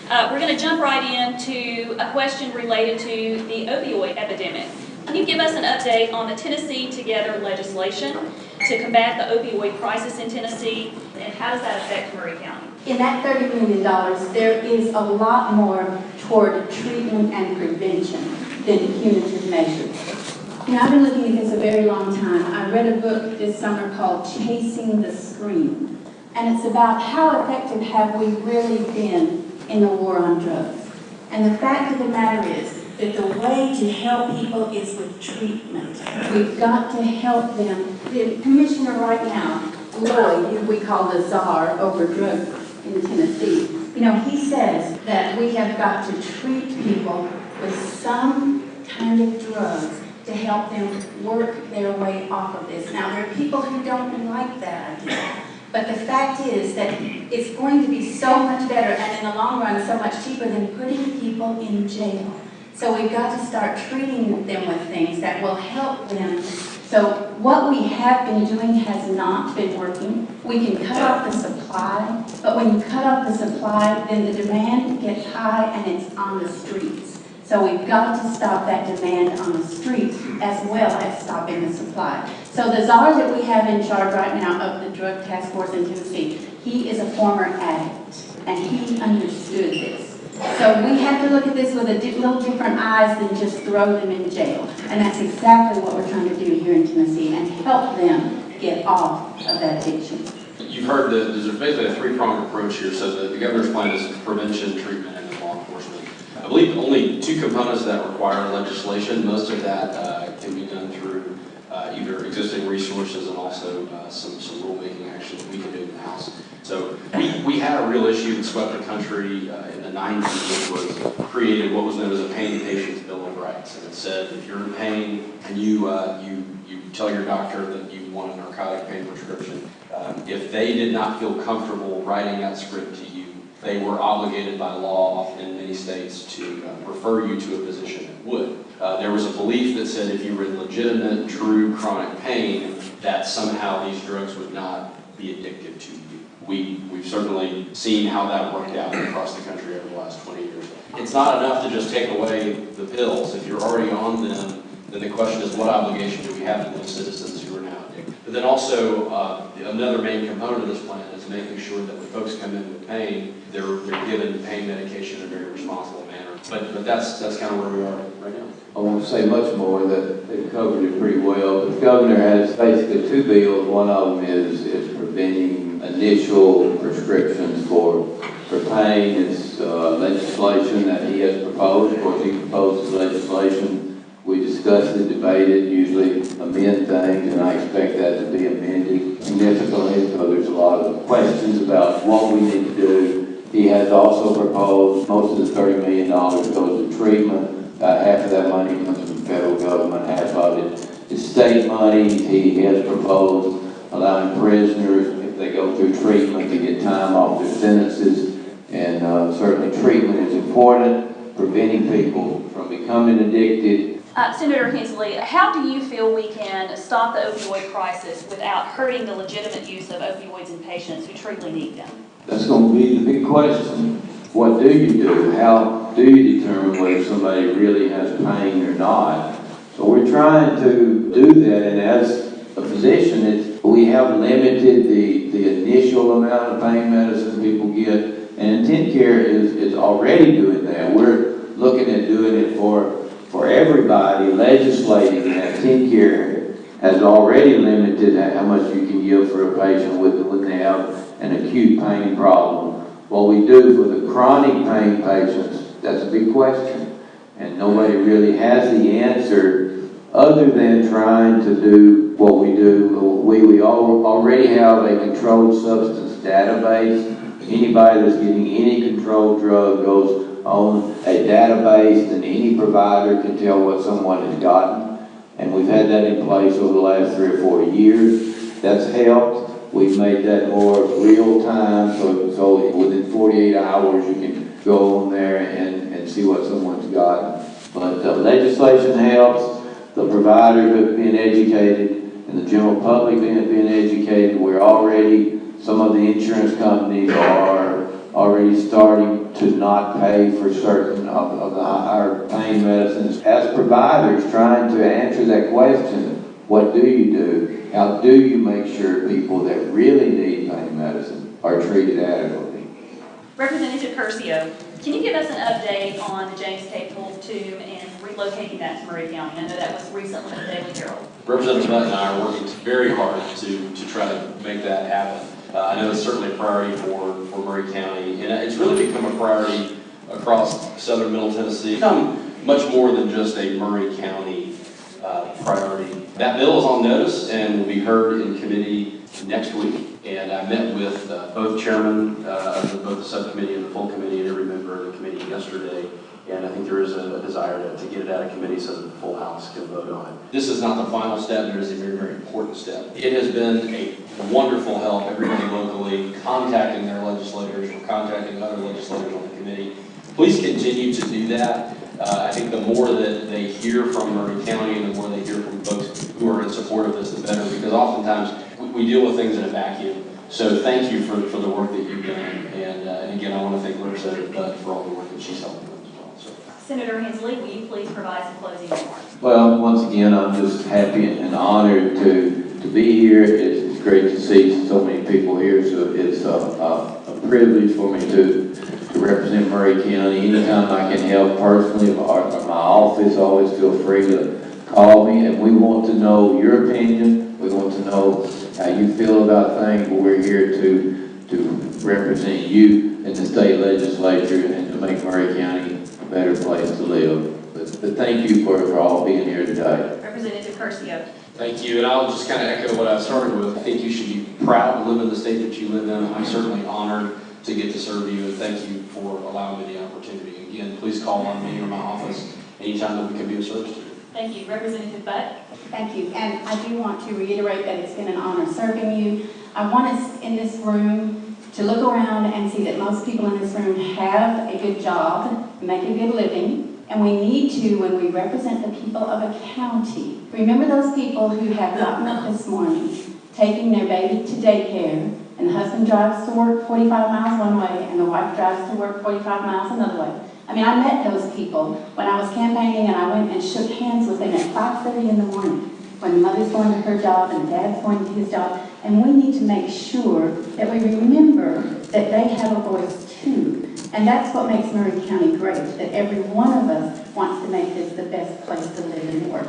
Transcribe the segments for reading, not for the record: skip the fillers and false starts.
We're going to jump right into a question related to the opioid epidemic. Can you give us an update on the Tennessee Together legislation to combat the opioid crisis in Tennessee, and how does that affect Maury County? In that $30 million, there is a lot more toward treatment and prevention than punitive measures. You know, I've been looking at this a very long time. I read a book this summer called Chasing the Scream, and it's about how effective have we really been in the war on drugs. And the fact of the matter is that the way to help people is with treatment. We've got to help them. The commissioner right now, Lloyd, who we call the czar over drugs in Tennessee, you know, he says that we have got to treat people with some kind of drugs to help them work their way off of this. Now, there are people who don't like that idea. But the fact is that it's going to be so much better and in the long run so much cheaper than putting people in jail. So we've got to start treating them with things that will help them. So what we have been doing has not been working. We can cut off the supply, but when you cut off the supply, then the demand gets high and it's on the streets. So we've got to stop that demand on the streets as well as stopping the supply. So the czar that we have in charge right now of the drug task force in Tennessee, he is a former addict, and he understood this. So we have to look at this with a little different eyes than just throw them in jail. And that's exactly what we're trying to do here in Tennessee and help them get off of that addiction. You've heard that there's basically a three-pronged approach here. So the governor's plan is prevention, treatment, and law enforcement. I believe only two components that require legislation. Most of that can be done through either existing resources and also some rulemaking action that we can do in the House. So we had a real issue that swept the country in the 90s, which was created what was known as a Pain Patient's Bill of Rights. And it said if you're in pain and you tell your doctor that you want a narcotic pain prescription, if they did not feel comfortable writing that script to you, they were obligated by law, often in many states, to refer you to a physician that would. There was a belief that said if you were in legitimate, true chronic pain, that somehow these drugs would not be addictive to you. We've certainly seen how that worked out across the country over the last 20 years. It's not enough to just take away the pills. If you're already on them, then the question is what obligation do we have to those citizens who are now addicted? But then also, another main component of this plan is making sure that when folks come in with pain, they're given pain medication in a very responsible manner. But that's kind of where we are right now. I won't say much more, that they've covered it pretty well. The governor has basically two bills. One of them is preventing initial prescriptions for pain. It's legislation that he has proposed. Of course, he proposes legislation. We discussed it, debated, usually amend things, and I expect that to be amended significantly. So there's a lot of questions about what we need to do. He has also proposed most of the $30 million goes to treatment. Half of that money comes from the federal government, half of it is state money. He has proposed allowing prisoners, if they go through treatment, to get time off their sentences. And certainly treatment is important, preventing people from becoming addicted. Senator Hensley, how do you feel we can stop the opioid crisis without hurting the legitimate use of opioids in patients who truly need them? That's going to be the big question. What do you do? How do you determine whether somebody really has pain or not? So we're trying to do that, and as a physician, we have limited the initial amount of pain medicines people get, and TennCare is already doing that. We're looking at doing it for everybody, legislating that. TennCare has already limited how much you can give for a patient when they have an acute pain problem. What we do for the chronic pain patients, that's a big question. And nobody really has the answer other than trying to do what we do. We already have a controlled substance database. Anybody that's getting any controlled drug goes on a database, and any provider can tell what someone has gotten. And we've had that in place over the last 3 or 4 years. That's helped. We've made that more real time, so within 48 hours you can go on there and see what someone's gotten. But legislation helps, the providers have been educated, and the general public being educated. We're already, some of the insurance companies are already starting to not pay for certain of our pain medicines. As providers trying to answer that question, what do you do? How do you make sure people that really need pain medicine are treated adequately? Representative Curcio, can you give us an update on the James K. Polk tomb and relocating that to Maury County? I know that was recently in the Daily Herald. Representative Butt and I are working very hard to try to make that happen. I know it's certainly a priority for Maury County, and it's really become a priority across southern Middle Tennessee. It's become much more than just a Maury County priority. That bill is on notice and will be heard in committee next week. And I met with both chairmen of both the subcommittee and the full committee and every member of the committee yesterday. And I think there is a desire to get it out of committee so that the full House can vote on it. This is not the final step, but it is a very, very important step. It has been a wonderful help, everybody locally, contacting their legislators or contacting other legislators on the committee. Please continue to do that. I think the more that they hear from Maury County and the more they hear from folks who are in support of this, the better, because oftentimes we deal with things in a vacuum. So thank you for the work that you've done. And again, I want to thank Representative Butt for all the work that she's helping with as well. So. Senator Hensley, will you please provide some closing remarks? Well, once again, I'm just happy and honored to be here. It's great to see so many people here. So it's a privilege for me to represent Maury County. Anytime I can help personally, my office, always feel free to call me. And we want to know your opinion. We want to know how you feel about things. We're here to represent you in the state legislature and to make Maury County a better place to live. But thank you for all being here today. Representative Curcio. Thank you, and I'll just kind of echo what I started with. I think you should be proud to live in the state that you live in. I'm certainly honored to get to serve you, and thank you for allowing me the opportunity. Again, please call on me or my office anytime that we can be of service to you. Thank you. Representative Butt. Thank you. And I do want to reiterate that it's been an honor serving you. I want us in this room to look around and see that most people in this room have a good job, make a good living, and we need to, when we represent the people of a county, remember those people who have gotten up this morning, taking their baby to daycare, and the husband drives to work 45 miles one way, and the wife drives to work 45 miles another way. I mean, I met those people when I was campaigning, and I went and shook hands with them at 5:30 in the morning, when the mother's going to her job and the dad's going to his job. And we need to make sure that we remember that they have a voice too. And that's what makes Maury County great, that every one of us wants to make this the best place to live and work.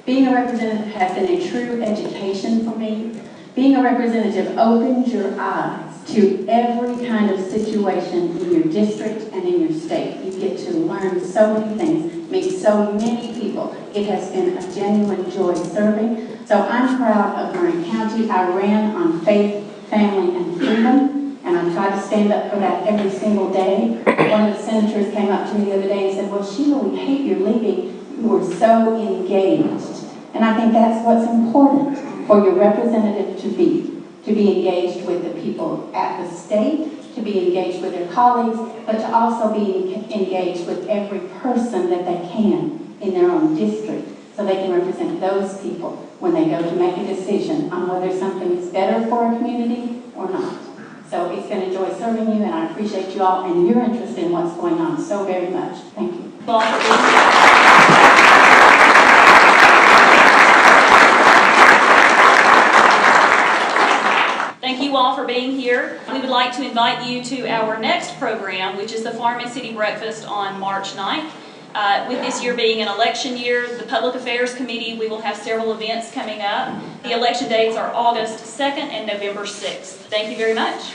Being a representative has been a true education for me. Being a representative opens your eyes to every kind of situation in your district and in your state. You get to learn so many things, meet so many people. It has been a genuine joy serving. So I'm proud of Maury County. I ran on faith, family, and freedom. And I try to stand up for that every single day. One of the senators came up to me the other day and said, well, Sheila, we hate you're leaving. You were so engaged. And I think that's what's important for your representative to be engaged with the people at the state, to be engaged with their colleagues, but to also be engaged with every person that they can in their own district, so they can represent those people when they go to make a decision on whether something is better for a community or not. So it's been a joy serving you, and I appreciate you all and your interest in what's going on so very much. Thank you. Thank you all for being here. We would like to invite you to our next program, which is the Farm and City Breakfast on March 9th. With this year being an election year, the Public Affairs Committee, we will have several events coming up. The election dates are August 2nd and November 6th. Thank you very much.